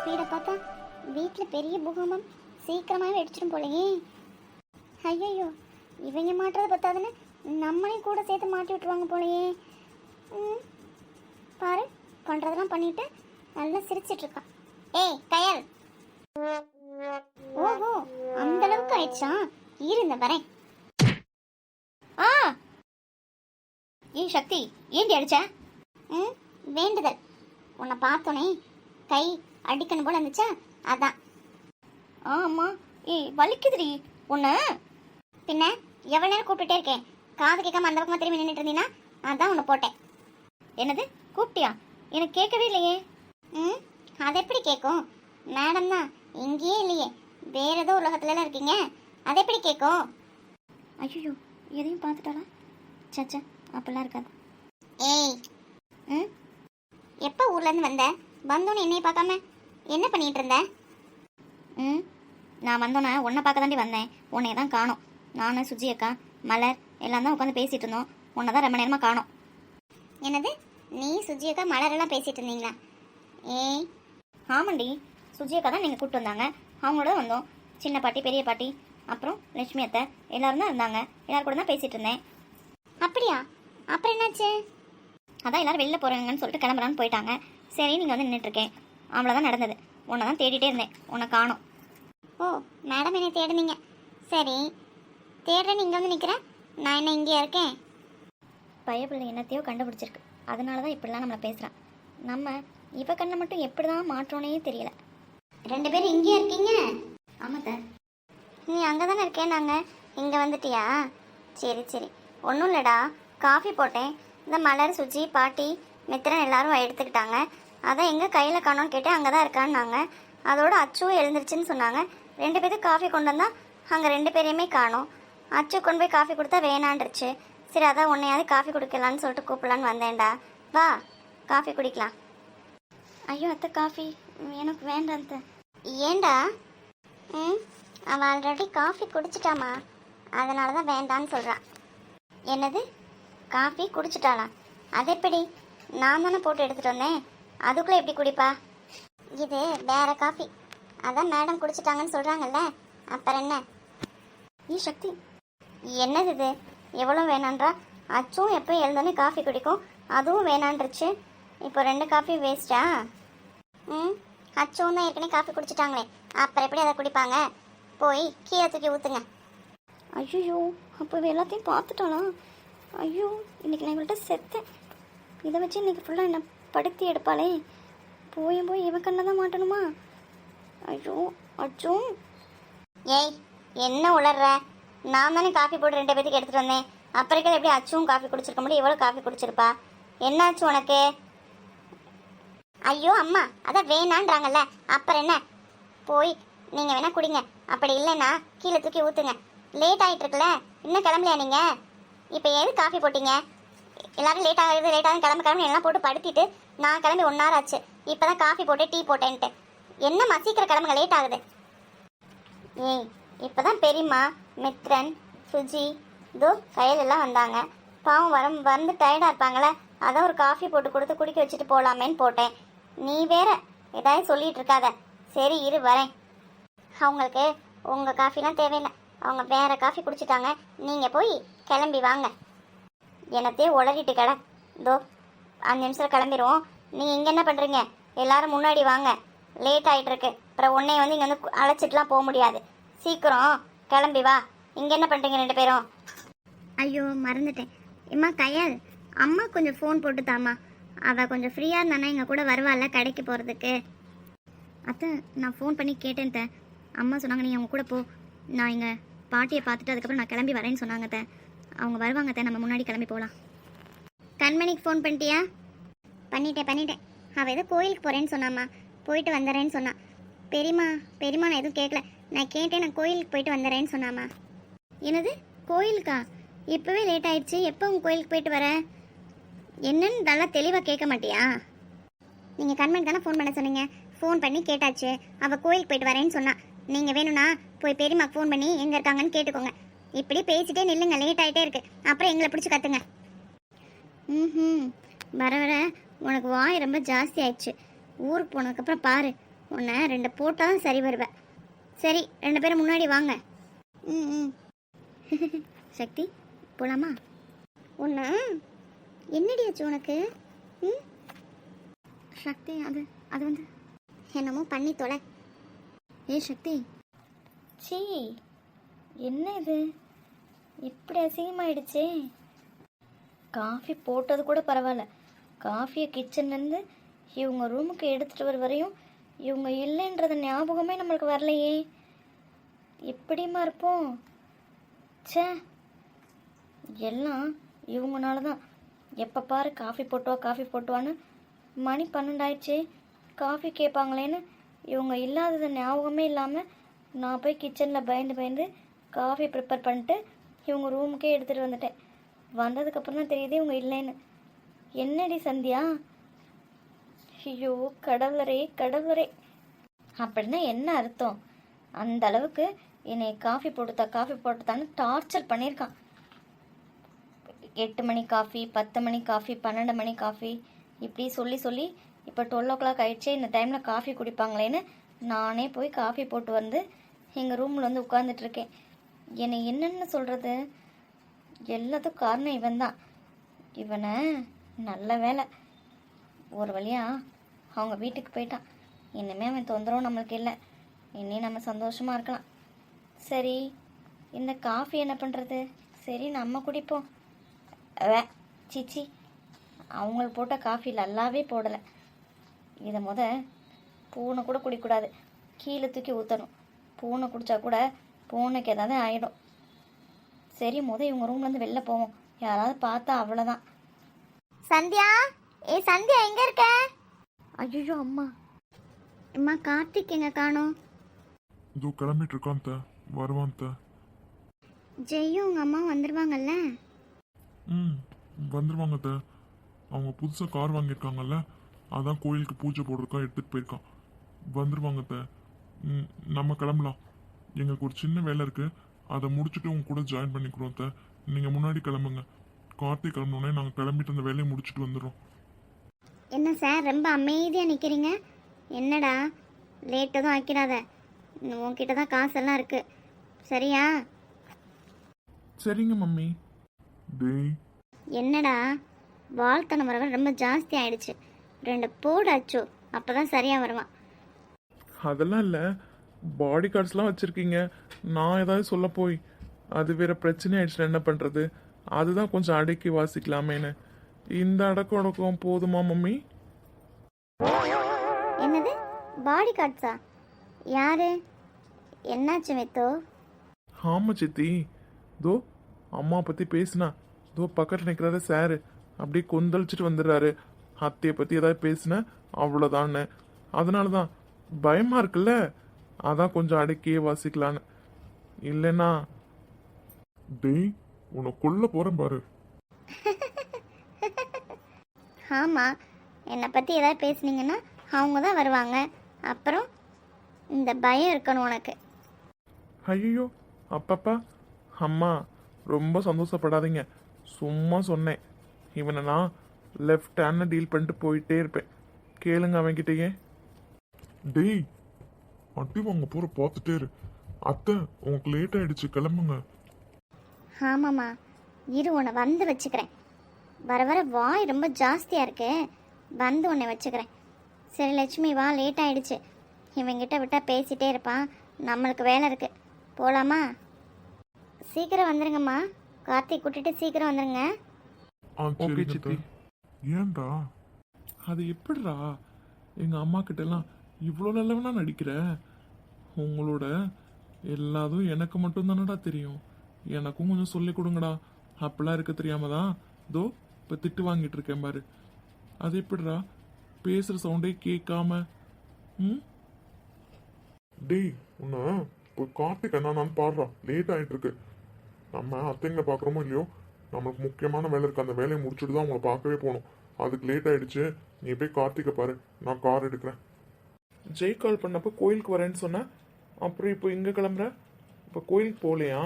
ஸ்பீடை பார்த்தா வீட்டில் பெரிய பூகம்பம் சீக்கிரமாகவே அடிச்சிடும் போலயே. ஐயோ, இவங்க மாட்டுறதை பத்தாதுன்னு நம்மளையும் கூட சேர்த்து மாட்டி விட்டுருவாங்க போலயே. பாரு, பண்ணுறதெல்லாம் பண்ணிட்டு நல்லா சிரிச்சிட்டு இருக்கான். ஏய் கயல்! ஓஹோ, அந்த அளவுக்கு ஆயிடுச்சா? இருந்த வரேன். ஆ ஏய் சக்தி, ஏண்டி அடிச்ச? வேண்டுதல். உன்னை பார்த்தோன்னே கை அடிக்கணும் போல இருந்துச்சா, அதான். ஆமா. ஏய் வலிக்குதுடி உன்னை. பின்ன எவ்வளோ நேரம் கூப்பிட்டுட்டே இருக்கேன், காது கேட்காம அந்த பக்கமாக திரும்பி நின்றுட்டு இருந்தீங்கன்னா அதான் உன்னை போட்டேன். என்னது கூப்பிட்டியா? எனக்கு கேட்கவே இல்லையே. அது எப்படி கேட்கும்? மேடம் தான் இங்கேயே இல்லையே, வேற ஏதோ உலகத்துலலாம் இருக்கீங்க, அது எப்படி கேட்கும்? ஐயோ, எதையும் பார்த்துட்டாளா? சச்சா, அப்படிலாம் இருக்காது. ஏய், எப்போ ஊர்லேருந்து வந்த? வந்தோன்னு என்னையை பார்க்காம என்ன பண்ணிகிட்டு இருந்த? நான் வந்தோன்னே உன்னை பார்க்க தாண்டி வந்தேன், உன்னைய தான் காணோம். நானும் சுஜி அக்கா மலர் எல்லாம் தான் உட்காந்து பேசிகிட்டு இருந்தோம், உன்னை தான் ரொம்ப நேரமாக காணோம். என்னது, நீ சுஜி அக்கா மலரெல்லாம் பேசிகிட்டு இருந்தீங்களா? ஏய் ஆமாண்டி, சுஜி அக்கா தான் நீங்கள் கூப்பிட்டு வந்தாங்க, அவங்களோட வந்தோம். சின்ன பாட்டி, பெரிய பாட்டி, அப்புறம் லட்சுமி அத்தை எல்லோரும் தான் இருந்தாங்க, எல்லோரும் கூட தான் பேசிகிட்டு இருந்தேன். அப்படியா? அப்புறம் என்னாச்சு? அதான் எல்லோரும் வெளில போகிறாங்கன்னு சொல்லிட்டு கிளம்புறான்னு போயிட்டாங்க. சரி, நீங்கள் வந்து நின்றுட்டுருக்கேன், அவ்வளோதான் நடந்தது. உன்னை தான் தேடிட்டே இருந்தேன், உன்னை காணோம். ஓ, மேடம் என்னை தேடுனீங்க. சரி, தேடுறேன்னு இங்கே வந்து நிற்கிறேன், நான் என்ன இங்கேயா இருக்கேன்? பயப்பிள்ளை என்னத்தையோ கண்டுபிடிச்சிருக்கு, அதனால தான் இப்படிலாம் நம்மளை பேசுகிறான். நம்ம இவ கண்ணை மட்டும் எப்படி தான் மாற்றோன்னே தெரியல. 2 பேரும் இங்கேயா இருக்கீங்க? ஆமாத்த. நீ அங்கே தானே இருக்கேன், நாங்கள் இங்கே வந்துட்டியா? சரி சரி, ஒன்றும் இல்லைடா, காஃபி போட்டேன். இந்த மலர், சுஜி, பாட்டி, மித்திரன் எல்லாரும் எடுத்துக்கிட்டாங்க. அதான் எங்கே கையில் காணோன்னு கேட்டேன், அங்கே தான் இருக்கான்னாங்க. அதோட அச்சுவும் எழுந்துருச்சுன்னு சொன்னாங்க. 2 பேருக்கு காஃபி கொண்டு வந்தால் அங்கே 2 பேரையுமே காணோம். அச்சு கொண்டு போய் காஃபி கொடுத்தா வேணான்றுச்சு. சரி, அதான் உன்னையாவது காஃபி குடிக்கலான்னு சொல்லிட்டு கூப்பிடலான்னு வந்தேன்டா. வா, காஃபி குடிக்கலாம். ஐயோ அத்தை, காஃபி எனக்கு வேண்டாம் அத்தை. ஏண்டா? அவள் ஆல்ரெடி காஃபி குடிச்சிட்டாமா, அதனால தான் வேண்டான்னு சொல்கிறான். என்னது, காஃபி குடிச்சிட்டாளா? அது எப்படி? நான் தானே போட்டு எடுத்துகிட்டு வந்தேன், அதுக்குள்ளே எப்படி குடிப்பா? இது வேற காஃபி, அதான் மேடம் குடிச்சிட்டாங்கன்னு சொல்கிறாங்கல்ல, அப்புறம் என்ன? சக்தி, என்னது இது? எவ்வளோ வேணான்றா? அச்சும் எப்போ எழுந்தோன்னே காஃபி குடிக்கும், அதுவும் வேணான்றுச்சு. இப்போ 2 காஃபி வேஸ்ட்டா? அச்சும் தான் ஏற்கனவே காஃபி குடிச்சிட்டாங்களே, அப்புறம் எப்படி அதை குடிப்பாங்க? போய் கீழே தூக்கி ஊற்றுங்க. ஐயோ, அப்போ எல்லாத்தையும் பார்த்துட்டாளா? ஐயோ, இன்றைக்கி நான் இவள்கிட்ட செத்தேன். இதை வச்சு இன்றைக்கி ஃபுல்லாக என்னை படுத்தி எடுப்பாளே. போய் இவன் கண்ணை தான் மாட்டணுமா? ஐயோ அச்சும். ஏய், என்ன உளர்ற? நான் தானே காஃபி போட்டு 2 பேருக்கு எடுத்துகிட்டு வந்தேன், அப்புறம் எப்படி அச்சும் காஃபி குடிச்சிருக்க முடியும்? எவ்வளோ காஃபி குடிச்சிருப்பா? என்னாச்சு உனக்கு? ஐயோ அம்மா, அதான் வேணான்றாங்கல்ல, அப்புறம் என்ன? போய் நீங்கள் வேணா குடிங்க, அப்படி இல்லைன்னா கீழே தூக்கி ஊற்றுங்க. லேட் ஆகிட்டு இருக்குல்ல, இன்னும் கிளம்பலையா நீங்கள்? இப்போ எது காஃபி போட்டிங்க? எல்லோரும் லேட் ஆகுது கிளம்பு எல்லாம் போட்டு படுத்திட்டு நான் கிளம்பி 1 hour ஆச்சு. இப்போ தான் காஃபி போட்டு டீ போட்டேன்ட்டு. என்னம்மா சீக்கிரம் கிளம்புங்க, லேட் ஆகுது. ஏய், இப்போ தான் பெரியம்மா, மித்ரன், சுஜி, இதோ கையில் எல்லாம் வந்தாங்க. பாவம் வந்து டயர்டாக இருப்பாங்களே, அதான் ஒரு காஃபி போட்டு கொடுத்து குடிக்க வச்சுட்டு போகலாமேன்னு போட்டேன். நீ வேற ஏதாவது சொல்லிகிட்டு இருக்காத. சரி இரு, வரேன். அவங்களுக்கு உங்கள் காஃபிலாம் தேவையில்லை, அவங்க வேறு காஃபி குடிச்சிட்டாங்க. நீங்கள் போய் கிளம்பி வாங்க. என்னத்தையே உளறிட்டு கடை. இதோ 5 நிமிஷம் கிளம்பிடுவோம். நீங்கள் இங்கே என்ன பண்ணுறீங்க? எல்லோரும் முன்னாடி வாங்க, லேட் ஆகிட்டுருக்கு. அப்புறம் உன்னைய வந்து இங்கே வந்து அழைச்சிட்டுலாம் போக முடியாது. சீக்கிரம் கிளம்பி வா. இங்கே என்ன பண்ணுறீங்க 2 பேரும்? ஐயோ மறந்துட்டேன். இம்மா கயல், அம்மா கொஞ்சம் ஃபோன் போட்டு தாம்மா, அவள் கொஞ்சம் ஃப்ரீயாக இருந்தானே எங்கள் கூட வருவாள்ல கடைக்கு போகிறதுக்கு. அத்தை, நான் ஃபோன் பண்ணி கேட்டேன் த. அம்மா சொன்னாங்க நீ அவங்க கூட போ, நான் எங்கள் பாட்டியை பார்த்துட்டு அதுக்கப்புறம் நான் கிளம்பி வரேன்னு சொன்னாங்க த. அவங்க வருவாங்க த, நம்ம முன்னாடி கிளம்பி போகலாம். கண்மணிக்கு ஃபோன் பண்ணிட்டியா? பண்ணிட்டேன். அவள் ஏதோ கோயிலுக்கு போகிறேன்னு சொன்னாம்மா, போயிட்டு வந்துடுறேன்னு சொன்னான். பெரியம்மா நான் எதுவும் கேட்கல. நான் கேட்டேன், நான் கோயிலுக்கு போயிட்டு வந்துடுறேன்னு சொன்னாம்மா. என்னது கோயிலுக்கா? இப்போவே லேட் ஆயிடுச்சு, எப்போ உங்கள் கோயிலுக்கு போயிட்டு வர? என்னன்னு நல்லா தெளிவாக கேட்க மாட்டியா? நீங்கள் கண்மணி தானே ஃபோன் பண்ண சொன்னீங்க, ஃபோன் பண்ணி கேட்டாச்சு. அவள் கோயிலுக்கு போயிட்டு வரேன்னு சொன்னான். நீங்கள் வேணும்னா போய் பெரியம்மாக்கு ஃபோன் பண்ணி எங்கே இருக்காங்கன்னு கேட்டுக்கோங்க. இப்படி பேசிட்டே நில்லுங்க, லேட் ஆகிட்டே இருக்கு, அப்புறம் எங்களை பிடிச்சி கற்றுங்க. வர வர உனக்கு வாய் ரொம்ப ஜாஸ்தி ஆயிடுச்சு. ஊருக்கு போனதுக்கப்புறம் பாரு, உன்னை 2 போட்டால் தான் சரி வருவேன். சரி 2 பேரும் முன்னாடி வாங்க. ம் ம் சக்தி போலாமா? உன்னை என்னடி ஆச்சு உனக்கு? ம் சக்தி அது அது வந்து என்னமோ பண்ணி தொலை. சக்தி சீ என்ன இது இப்படி அசிங்கமாயிடுச்சே. காஃபி போட்டது கூட பரவாயில்ல, காஃபியை கிச்சன்லேருந்து இவங்க ரூமுக்கு எடுத்துகிட்டு வர வரையும் இவங்க இல்லைன்றது ஞாபகமே நம்மளுக்கு வரலையே. எப்படிமா இருப்போம்? ச்சே, எல்லாம் இவங்கனால தான். எப்போ பாரு காஃபி போட்டுவான்னு மணி 12 ஆயிடுச்சு. காஃபி கேட்பாங்களேன்னு இவங்க இல்லாதது ஞாபகமே இல்லாமல் நான் போய் கிச்சனில் பயந்து காஃபி ப்ரிப்பேர் பண்ணிட்டு இவங்க ரூமுக்கே எடுத்துகிட்டு வந்துட்டேன். வந்ததுக்கப்புறம் தான் தெரியுது இவங்க இல்லைன்னு. என்னடி சந்தியா? ஐயோ கடவுளரே அப்படின்னா என்ன அர்த்தம்? அந்த அளவுக்கு என்னை காஃபி போட்டுத்தான்னு டார்ச்சர் பண்ணியிருக்கான். 8 மணி காஃபி, 10 மணி காஃபி, 12 மணி காஃபி, இப்படி சொல்லி இப்போ 12 o'clock ஆயிடுச்சு. இந்த டைமில் காஃபி குடிப்பாங்களேன்னு நானே போய் காஃபி போட்டு வந்து எங்கள் ரூமில் வந்து உட்காந்துட்ருக்கேன். என்னை என்னென்னு சொல்கிறது? எல்லாத்துக்கும் காரணம் இவன் தான். இவனை நல்ல வேலை ஒரு வழியாக அவங்க வீட்டுக்கு போயிட்டான். இனிமேல் அவன் தொந்தரவும் நம்மளுக்கு இல்லை. இனி நம்ம சந்தோஷமாக இருக்கலாம். சரி, இந்த காஃபி என்ன பண்ணுறது? சரி நம்ம குடிப்போம். சீச்சி, அவங்களுக்கு போட்ட காஃபி நல்லாவே போடலை. இதை பூனை கூட குடிக்கூடாது, கீழே தூக்கி ஊற்றணும். பூனை குடித்தா கூட பூனைக்கு ஏதாவது ஆகிடும். சரி இவங்க ரூம்லேருந்து வெளில போவோம். யாராவது பார்த்தா அவ்வளோதான். சந்தியா, சந்தியா எங்கே இருக்க? ஐயோ அம்மா கார்த்திக் எங்க காணோம்? இதோ கிளம்பிட்டு இருக்கான், வருவான். ஜெய்யும் உங்க அம்மா வந்துருவாங்கல்ல? வந்துருவாங்க. அவங்க புதுசாக கார் வாங்கியிருக்காங்கல்ல, அதான் கோயிலுக்கு பூஜை போடுறதுக்காக எடுத்துகிட்டு போயிருக்கான். வந்துருவாங்க. நம்ம கிளம்பலாம். எங்களுக்கு ஒரு சின்ன வேலை இருக்குது, அதை முடிச்சுட்டு உங்க கூட ஜாயின் பண்ணிக்கிறோம். நீங்கள் முன்னாடி கிளம்புங்க. கார்த்திக் கிளம்பினோடனே நாங்கள் கிளம்பிட்டு அந்த வேலையை முடிச்சுட்டு வந்துடுறோம். என்ன சார் ரொம்ப அமைதியாக நிற்கிறீங்க? என்னடா லேட்டு தான் ஆக்கிடாத, உன்கிட்ட தான் காசெல்லாம் இருக்கு சரியா? சரிங்க மம்மி. டேய் என்னடா வாழ்த்தனம் வரவன் ரொம்ப ஜாஸ்தி ஆயிடுச்சு. 2 போடாச்சோ, அப்பதான் சரியா வருவான். அதெல்லாம் இல்லை, பாடி கார்ட்ஸ்லாம் வச்சுருக்கீங்க. நான் ஏதாவது சொல்ல போய் அது வேற பிரச்சனை ஆயிடுச்சுன்னா என்ன பண்ணுறது? அதுதான் கொஞ்சம் அடக்கி வாசிக்கலாமேன்னு. இந்த அடக்கம் போதுமா மம்மி? என்னது பாடி கார்ட்ஸா? யாரு? என்னாச்சு மித்தோ? ஆமா சித்தி, தோ அம்மா பற்றி பேசுனா, தோ பக்கத்தில் நிற்கிறாரு சாரு, அப்படியே கொந்தளிச்சிட்டு வந்துடுறாரு. அத்தையை பற்றி ஏதாவது பேசுன அவ்வளோதான்னு. அதனால தான் பயமாக இருக்குல்ல, அதான் கொஞ்சம் அடக்கியே வாசிக்கலான்னு. இல்லைன்னா டேய் உன்னை கொல்ல போகிறேன் பாரு. ஆமாம், என்னை பற்றி ஏதாவது பேசுனீங்கன்னா அவங்க தான் வருவாங்க. அப்புறம் இந்த பயம் இருக்கணும் உனக்கு. ஐயோ அப்பப்பா, அம்மா ரொம்ப சந்தோஷப்படாதீங்க, சும்மா சொன்னேன். இவனை நான் லெஃப்ட் ஹேண்டில் டீல் பண்ணிட்டு போயிட்டே இருப்பேன். கேளுங்க அவன்கிட்டயே. டேய் அட்டி வாங்க போகிற பார்த்துட்டே இரு. அத்தை உங்களுக்கு லேட் ஆயிடுச்சு, கிளம்புங்க. ஆமாம்மா, இரு உன்னை வந்து வச்சுக்கிறேன். வர வாய் ரொம்ப ஜாஸ்தியாக இருக்கு, வந்து உன்னை வச்சுக்கிறேன். சரி லட்சுமி வா, லேட் ஆயிடுச்சு. இவங்கிட்ட விட்டால் பேசிகிட்டே இருப்பான், நம்மளுக்கு வேலை இருக்குது. போகலாமா? சீக்கிரம் வந்துருங்கம்மா, கார்த்திக் கூட்டிட்டு சீக்கிரம் வந்துருங்க. ஓகே சித்தி. ஏன்டா அது எப்படிடா எங்கள் அம்மா கிட்டலாம் இவ்வளோ நல்லவனா நடிக்கிற? உங்களோட எல்லாதும் எனக்கு மட்டும் தானடா தெரியும், எனக்கும் கொஞ்சம் சொல்லி கொடுங்கடா. அப்பெல்லாம் இருக்க தெரியாம தான் தோ இப்போ திட்டு வாங்கிட்டு இருக்கேன் பாரு. அது எப்படிடா பேசுகிற சவுண்டே கேட்காம? டேய் உன்னை இப்போ கார்த்திக் நான் பாடுறான், லேட் ஆகிட்டு இருக்கு. நம்ம அத்தைங்களை பார்க்குறோமோ இல்லையோ, நம்மளுக்கு முக்கியமான வேலை இருக்குது, அந்த வேலையை முடிச்சுட்டு தான் அவங்கள பார்க்கவே போகணும். அதுக்கு லேட் ஆகிடுச்சு. நீ போய் கார்த்திகை பாரு, நான் கார் எடுக்கிறேன். ஜெய் கால் பண்ணப்போ கோயிலுக்கு வரேன்னு சொன்னேன், அப்புறம் இப்போ இங்கே கிளம்புற. இப்போ கோயிலுக்கு போகலையா?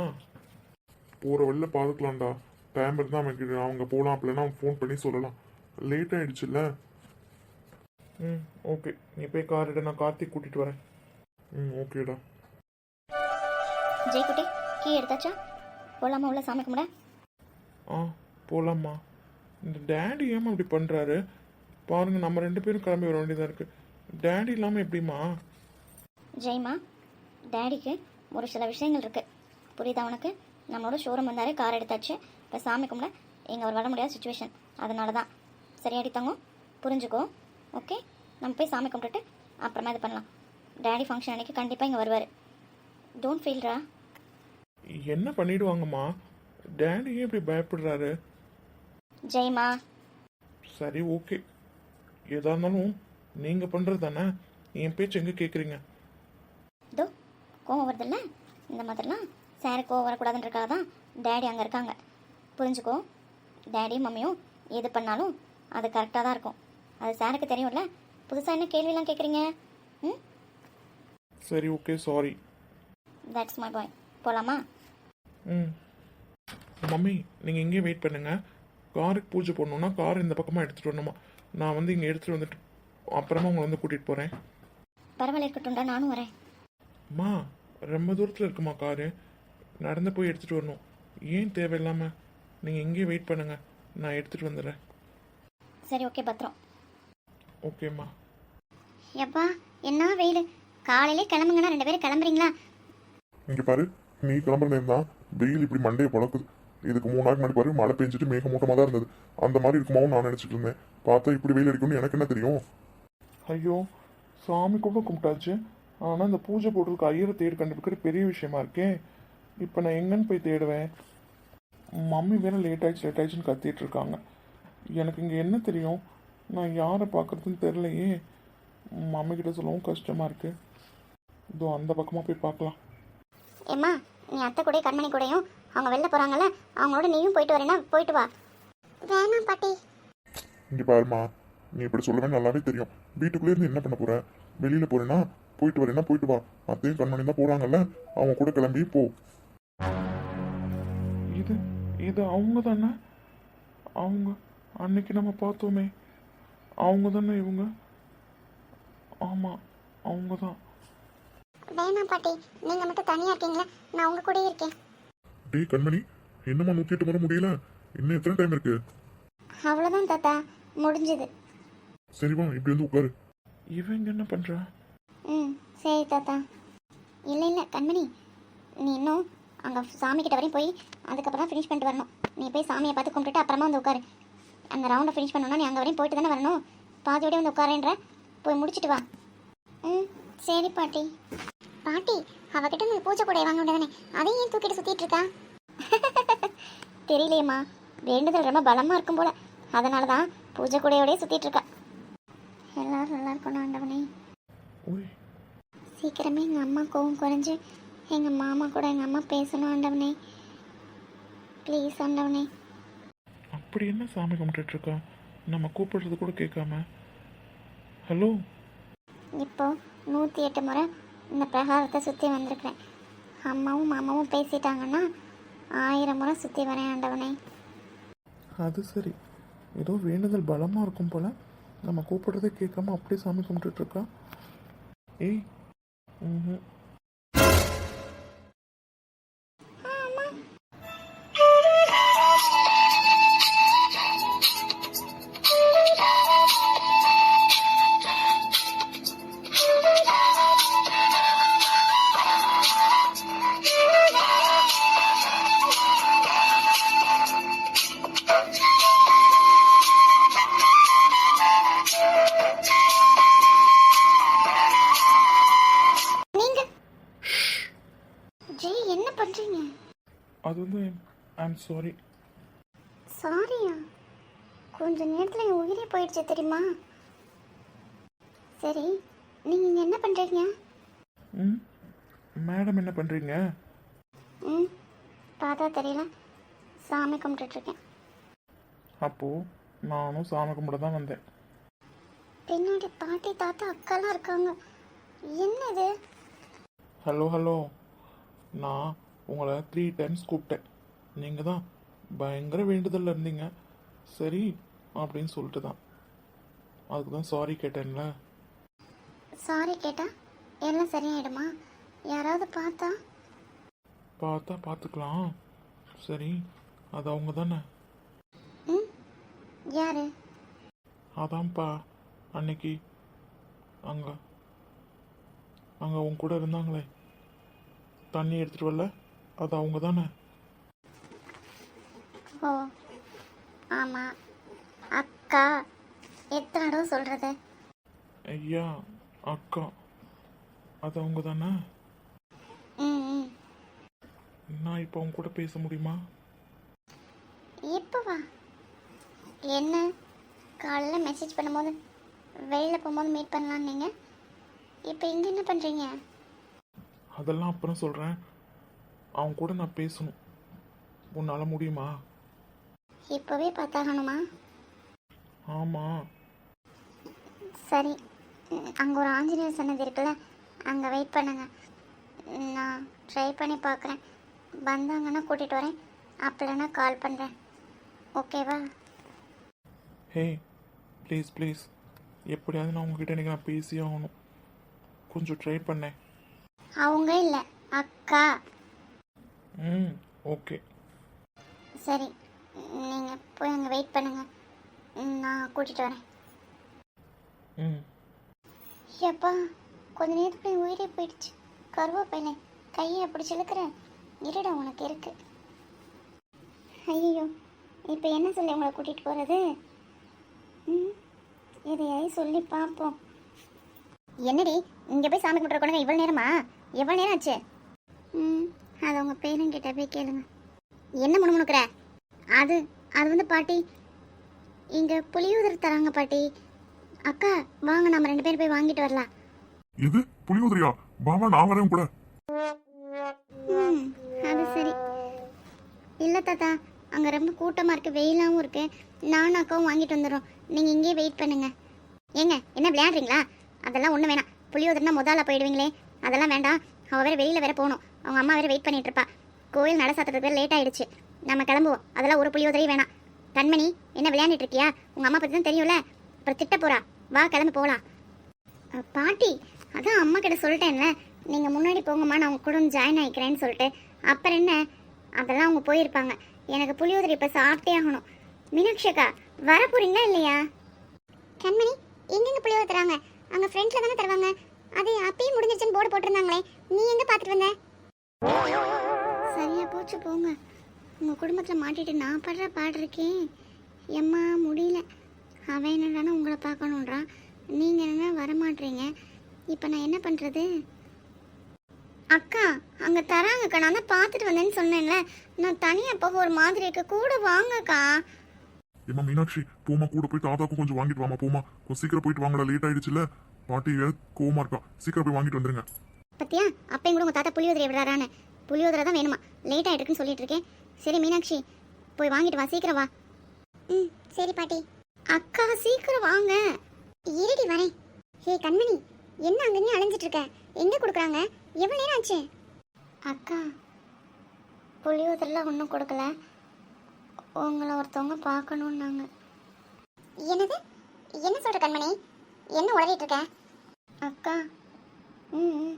போகிற வழியில் பார்த்துக்கலாம்டா, டைம் இருந்தால் அவங்க போகலாம். அப்படின்னா அவன் ஃபோன் பண்ணி சொல்லலாம். லேட் ஆகிடுச்சுல்ல. ம் ஓகே, நீ போய் கார் எடு, நான் கார்த்திக் கூட்டிகிட்டு வரேன். ம் ஓகேடா. ஜெய்குட்டி கீ எடுத்தாச்சா? போகலாமா உள்ள சாமி கும்பிட? ஆ போகலாம்மா. இந்த டேடி ஏம்மா இப்படி பண்ணுறாரு பாருங்கள், நம்ம 2 பேரும் கிளம்பி வர வேண்டியதாக இருக்குது. டேடி இல்லாமல் எப்படிம்மா? ஜெய்மா, டேடிக்கு ஒரு சில விஷயங்கள் இருக்குது, புரியுதா உனக்கு? நம்மளோட ஷோரூம் வந்தார், கார் எடுத்தாச்சு, இப்போ சாமி கும்பிட இங்கே அவர் வர முடியாத சுச்சுவேஷன், அதனால தான். சரியாடி தங்கம், புரிஞ்சுக்கோ. ஓகே, நம்ம போய் சாமி கும்பிட்டுட்டு அப்புறமா இது பண்ணலாம். டேடி ஃபங்க்ஷன் அன்றைக்கி கண்டிப்பாக இங்கே வருவார். டோன்ட் ஃபீல்ரா. என்ன பண்ணிடுவாங்கம்மா? டேடி ஏன் இப்படி பயப்படுறாரு? ஜெய்மா, சரி ஓகே, எதா இருந்தாலும் நீங்கள் பண்ணுறது தானே, என் பேச்சு எங்கே கேட்குறீங்க? இதோ கோவம் வருதில்ல, இந்த மாதிரிலாம் சாரு கோவம் வரக்கூடாதுன்றக்காக தான் டேடி அங்கே இருக்காங்க, புரிஞ்சுக்கோ. டேடியும் மம்மியும் எது பண்ணாலும் அது கரெக்டாக தான் இருக்கும், அது சாருக்கு தெரியும்ல. புதுசாக என்ன கேள்விலாம் கேட்குறீங்க? ம், சரி okay, sorry. That's my boy. போகலாமா? ம் மம்மி, நீங்கள் இங்கேயே வெயிட் பண்ணுங்க. காருக்கு பூஜை போடணுன்னா கார் இந்த பக்கமாக எடுத்துகிட்டு வரணுமா? நான் வந்து இங்கே எடுத்துகிட்டு வந்துட்டு அப்புறமா உங்களை வந்து கூட்டிகிட்டு போகிறேன். பரவாயில்ல, இருக்கட்டும்டா, நானும் வரேன். அம்மா, ரொம்ப தூரத்தில் இருக்குமா காரு, நடந்து போய் எடுத்துகிட்டு வரணும். ஏன் தேவையில்லாமல்? நீங்கள் இங்கேயே வெயிட் பண்ணுங்க, நான் எடுத்துகிட்டு வந்துடுறேன். சரி ஓகே, பத்திரம். ஓகேம்மா. எப்பா என்ன வெயில், காலையிலே கிளம்புங்கண்ணா, 2 பேரும் கிளம்புறீங்களா? இங்கே பாரு, நீ கிளம்புற நேரம் தான் வெயில் இப்படி மண்டையை பழக்குது. இதுக்கு 3 நாளைக்கு முன்னாடி பாரு, மழை பெஞ்சிட்டு மேகமூட்டமாக தான் இருந்தது. அந்த மாதிரி இருக்குமாவும் நான் நினச்சிட்டு இருந்தேன். பார்த்தா இப்படி வெயில் அடிக்கும்னு எனக்கு என்ன தெரியும்? ஐயோ, சாமி கூட கும்பிட்டாச்சு, ஆனால் இந்த பூஜை போடுறதுக்கு ஐயரை தேடி கண்டுபிடிக்கிற பெரிய விஷயமா இருக்கே. இப்போ நான் எங்கன்னு போய் தேடுவேன்? மம்மி வேற லேட் ஆயிடுச்சுன்னு கத்திட்டு இருக்காங்க. எனக்கு இங்கே என்ன தெரியும்? நான் யாரை பார்க்குறதுன்னு தெரிலையே. மம்மி கிட்ட சொல்லவும் கஷ்டமாக இருக்குது. இதோ அந்த பக்கமாக போய் பார்க்கலாம். ஏம்மா, நீ அத்தை கூட கண்மணி கூடயும் அவங்க வெளில போகிறாங்கல்ல, அவங்களோட நீயும் போயிட்டு வரேன்னா போயிட்டு வா. வேணாம் பாட்டி. இங்கே பாருமா, நீ இப்படி சொல்லவே நல்லாவே தெரியும். வீட்டுக்குள்ளே இருந்து என்ன பண்ண போற? வெளியில் போறேன்னா போயிட்டு வரேன்னா போயிட்டு வா. அத்தையும் கண்மணி தான் போகிறாங்கல்ல, அவங்க கூட கிளம்பி போ. இது இது அவங்க தானே? அவங்க அன்னைக்கு நம்ம பார்த்தோமே, அவங்க தானே இவங்க? ஆமாம், அவங்க தான். வேணாம் பாட்டி, நீங்கள் மட்டும் தனியாக இருக்கீங்களா, நான் உங்கள் கூடயே இருக்கேன். டேய் கண்மணி, என்னம்மா 108 வர முடியல? இன்னும் எத்தனை டைம் இருக்கு? அவ்வளோதான் தாத்தா, முடிஞ்சது. சரி வா, இப்படி வந்து உட்காரு. இவங்க என்ன பண்ணுறா? ம் சரி தாத்தா. இல்லை இல்லை கண்மணி, நீ இன்னும் அங்கே சாமி கிட்ட வரையும் போய் அதுக்கப்புறம் தான் ஃபினிஷ் பண்ணிட்டு வரணும். நீ போய் சாமியை பார்த்து கும்பிட்டுட்டு அப்புறமா வந்து உட்காரு. அந்த ரவுண்டை ஃபினிஷ் பண்ணணும்னா நீ அங்கே வரையும் போயிட்டு தானே வரணும். பாதியோடய வந்து உட்காரேன்ற, போய் முடிச்சிட்டு வா. ம் சரி பாட்டி. பாட்டி, அவகிட்ட நீ பூஜை கூட வாங்க முடியாதானே, அதையும் ஏன் தூக்கிட்டு சுற்றிட்டு இருக்கா? தெரியலையம்மா, வேண்டுதல் ரொம்ப பலமாக இருக்கும் போல, அதனால தான் பூஜை கூடையோடய சுற்றிட்டு இருக்கா. எல்லாரும் நல்லா இருக்கணும் ஆண்டவனே. ஓய், சீக்கிரமே எங்கள் அம்மா கோவம் குறைஞ்சு எங்கள் மாமா கூட எங்கள் அம்மா பேசணும் ஆண்டவனே, ப்ளீஸ் ஆண்டவனே. அப்படி என்ன சாமி கும்பிட்டுட்டு இருக்கா? நம்ம கூப்பிடுறது கூட கேட்காம. ஹலோ. இப்போ 108 முறை இந்த பிரகாரத்தை சுற்றி வந்திருக்கிறேன். அம்மாவும் மாமாவும் பேசிட்டாங்கன்னா 1000 முறை சுற்றி வரேன் ஆண்டவனே. அது சரி, ஏதோ வேண்டுதல் பலமாக இருக்கும் போல, நம்ம கூப்பிடுறதே கேட்காம அப்படியே சாமி கும்பிட்டுட்டு இருக்கா. ஏய், ம், நீங்கள் ஜெய் என்ன பண்ணுறீங்க? அது வந்து ஐம் சாரி. சாரியா? கொஞ்ச நேரத்தில் என் உயிரே போயிடுச்சு தெரியுமா? சரி, நீங்கள் இங்கே என்ன பண்ணுறீங்க? ம், மேடம் என்ன பண்ணுறீங்க? ம் பார்த்தா தெரியல, சாமி கும்பிட்டுட்ருக்கேன். அப்போது நானும் சாமி கும்பிட தான் வந்தேன். பின்னாடி பாட்டி தாத்தா அக்காலாம் இருக்காங்க, என்னது? ஹலோ ஹலோ, நான் உங்களை 3 டைம்ஸ் கூப்பிட்டேன். நீங்கள் தான் பயங்கர வேண்டுதலில் இருந்தீங்க, சரி அப்படின்னு சொல்லிட்டு தான். அதுக்கு தான் சாரி கேட்டேன்ல. சாரி கேட்டா எல்லாம் சரியாயிடுமா? யாராவது பார்த்தா? பார்த்தா பார்த்துக்கலாம். சரி, அது அவங்க தானே? ம், யாரு? அதான்ப்பா அன்னைக்கு அங்கே அங்கே அவங்க கூட இருந்தாங்களே, தண்ணி எடுத்துகிட்டு வரல, அது அவங்க தானே? ஓ ஆமாம், அக்கா. எத்தனை தடவை சொல்கிறது? ஐயா, அக்கா, அது அவங்க தானே? ம் ம். நான் இப்போ அவங்க கூட பேச முடியுமா? இப்போ வா. என்ன காலையில் மெசேஜ் பண்ணும்போது வெளியில் போகும்போது மீட் பண்ணலான்னு நீங்கள் இப்போ இங்கே என்ன பண்ணுறீங்க? அதெல்லாம் அப்புறம் சொல்கிறேன். அவங்க கூட நான் பேசணும். உன்னால் முடியுமா? இப்போவே பார்த்தாகணுமா? ஆமாம். சரி, அங்கே ஒரு ஆஞ்சநேயர் சன்னதி இருக்குல்ல, அங்கே வெயிட் பண்ணுங்க. நான் ட்ரை பண்ணி பார்க்குறேன். வந்தாங்கன்னா கூட்டிகிட்டு வரேன், அப்போலன்னா கால் பண்ணுறேன். ஓகேவா? ஹே, ப்ளீஸ் ப்ளீஸ், எப்படியாவது நான் உங்ககிட்ட இன்றைக்கி நான் பேசியே ஆகணும். கொஞ்சம் ட்ரை பண்ணேன். அவங்க இல்லை, அக்கா. ம், ஓகே. சரி, நீங்கள் போய் அங்கே வெயிட் பண்ணுங்க, நான் கூட்டிகிட்டு வரேன். ம். எப்பா, கொஞ்ச நேரத்துக்கு உயிரே போயிடுச்சு. கருவேப்பிலை கையை பிடிச்சி இழுக்கிறேன். இருடா, உனக்கு இருக்கு. ஐயோ, இப்போ என்ன சொல்லி உங்களை கூட்டிகிட்டு போகிறது? ம், எதையாவது சொல்லி பார்ப்போம். என்னடி இங்கே போய் சாமி கும்பிட்ற கொண்டு இவ்வளோ நேரமா? எவ்வளோ நேரம் ஆச்சு? ம், அது உங்கள் பேரங்கிட்ட போய் கேளுங்க. என்ன முணுமுணுக்கிற? அது அது வந்து பாட்டி, இங்கே புளியோதரை தராங்க பாட்டி. அக்கா வாங்க, நம்ம 2 பேரும் போய் வாங்கிட்டு வரலாம். இது புளியோதரையா? பாவா, நான் வரேன் கூட. ம், அது சரி. இல்லை தாத்தா, அங்கே ரொம்ப கூட்டமாக இருக்குது, வெயிலாகவும் இருக்குது. நானும் அக்காவும் வாங்கிட்டு வந்துடுறோம். நீங்கள் இங்கேயே வெயிட் பண்ணுங்க. ஏங்க, என்ன விளையாடுறீங்களா? அதெல்லாம் ஒன்றும் வேணாம். புளியோதரைனா முதல்ல போயிடுவீங்களே, அதெல்லாம் வேண்டாம். அவள் வேறு வெளியில் வேறு போகணும், அவங்க அம்மா வேறு வெயிட் பண்ணிட்டு இருப்பா. கோயில் நட சாத்துறதுக்கு வேறு லேட் ஆகிடுச்சு. நம்ம கிளம்புவோம். அதெல்லாம் ஒரு புளியோதரையும் வேணாம். கண்மணி, என்ன விளையாண்டுட்டு இருக்கியா? உங்கள் அம்மா பற்றி தான் தெரியும்ல, அப்புறம் திட்ட போகிறா. வா, கிளம்பி போகலாம். பாட்டி, அதான் அம்மா கிட்ட சொல்லிட்டேன்ல, நீங்கள் முன்னாடி போங்கம்மா, நான் உங்க கூட ஜாயின் ஆகிக்கிறேன்னு சொல்லிட்டு. அப்புறம் என்ன, அதெல்லாம் அவங்க போயிருப்பாங்க. எனக்கு புளியோதரை இப்போ சாப்பிட்டே ஆகணும். மீனாட்சி அக்கா, வர போறீங்களா இல்லையா? கண்மணி, எங்கெங்க புளியோதரை தராங்க? அங்கே ஃப்ரெண்ட்ஸில் தானே தருவாங்க. அது அப்பயும் முடிஞ்சிருச்சுன்னு போர்டு போட்டிருந்தாங்களே, நீ எங்கே பார்த்துட்டு வந்த? சரியா போச்சு போங்க. உங்கள் குடும்பத்தில் மாட்டிட்டு நான் படுற பாடுறக்கேன். எம்மா முடியல. அவன் என்னடானா உங்களை பார்க்கணுன்றான், நீங்கள் என்ன வரமாட்றீங்க. இப்போ நான் என்ன பண்ணுறது? அக்கா, அங்கே தராங்கக்கா, நான் தான் பார்த்துட்டு வந்தேன்னு சொன்னேன்ல. நான் தனியாக போக ஒரு மாதிரி இருக்கு, கூட வாங்கக்கா. ஏமா மீனாட்சி, போமா, கூட போய் தாத்தாக்கும் கொஞ்சம் வாங்கிட்டு வாமா. போமா, கொஞ்சம் சீக்கிரம் போயிட்டு வாங்கடா, லேட் ஆயிடுச்சுல. பாட்டி கோவமா இருக்கா, சீக்கிரம் போய் வாங்கிட்டு வந்துருங்க. பத்தியா, அப்பயும் கூட உங்கள் தாத்தா புளியோதரை விடுறாரான்னு. புளியோதரை தான் வேணுமா, லேட் ஆகிட்டுருக்குன்னு சொல்லிட்டு இருக்கேன். சரி மீனாட்சி, போய் வாங்கிட்டு வா, சீக்கிரம் வா. ம், சரி பாட்டி. அக்கா சீக்கிரம் வாங்க. இருடி வரேன். ஹே கண்மணி, என்ன அங்கேயும் அலைஞ்சிட்டு இருக்க? எங்கே கொடுக்குறாங்க? எவ்வளோ நேரம் ஆச்சு? அக்கா, புளியோதரெல்லாம் ஒன்றும் கொடுக்கல, உங்களை ஒருத்தவங்க பார்க்கணுன்னாங்க. என்னது? என்ன சொல்கிற கண்மணி? என்ன உளறிட்டு இருக்க? அக்கா, ம்,